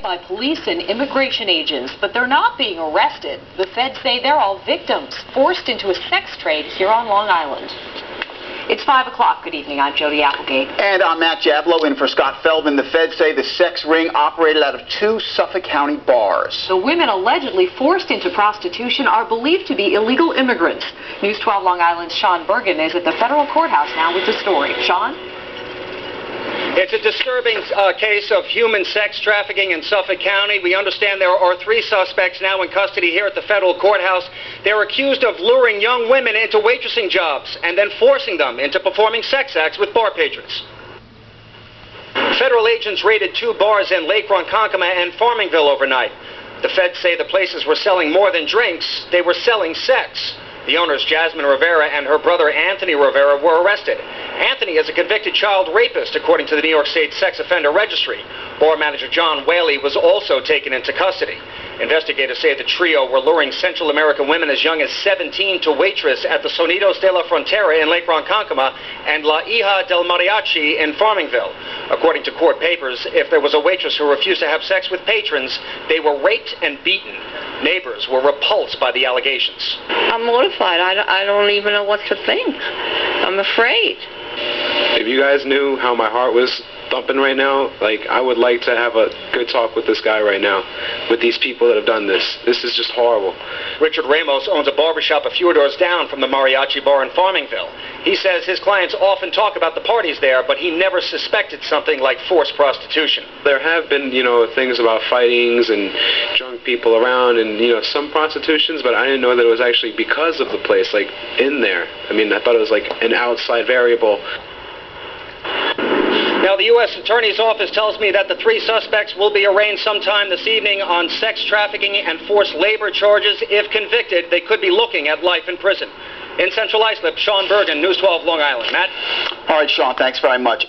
By police and immigration agents, but they're not being arrested. The feds say they're all victims forced into a sex trade here on Long Island. It's 5 o'clock. Good evening. I'm Jody Applegate. And I'm Matt Jablow in for Scott Feldman. The feds say the sex ring operated out of 2 Suffolk County bars. The women allegedly forced into prostitution are believed to be illegal immigrants. News 12 Long Island's Sean Bergen is at the federal courthouse now with the story. Sean? It's a disturbing case of human sex trafficking in Suffolk County. We understand there are 3 suspects now in custody here at the federal courthouse. They're accused of luring young women into waitressing jobs and then forcing them into performing sex acts with bar patrons. Federal agents raided 2 bars in Lake Ronkonkoma and Farmingville overnight. The feds say the places were selling more than drinks. They were selling sex. The owners, Jasmine Rivera and her brother Anthony Rivera, were arrested. Anthony is a convicted child rapist, according to the New York State Sex Offender Registry. Bar manager John Whaley was also taken into custody. Investigators say the trio were luring Central American women as young as 17 to waitress at the Sonidos de la Frontera in Lake Ronkonkoma and La Hija del Mariachi in Farmingville. According to court papers, if there was a waitress who refused to have sex with patrons, they were raped and beaten. Neighbors were repulsed by the allegations. I'm mortified. I don't even know what to think. I'm afraid. If you guys knew how my heart was thumping right now, I would like to have a good talk with this guy right now, with these people that have done this. This is just horrible. Richard Ramos owns a barbershop a few doors down from the Mariachi bar in Farmingville. He says his clients often talk about the parties there, but he never suspected something like forced prostitution. There have been, things about fightings and drunk people around and, some prostitutions, but I didn't know that it was actually because of the place, in there. I mean, I thought it was an outside variable. Now, the U.S. Attorney's Office tells me that the 3 suspects will be arraigned sometime this evening on sex trafficking and forced labor charges. If convicted, they could be looking at life in prison. In Central Islip, Sean Bergen, News 12 Long Island. Matt? All right, Sean, thanks very much.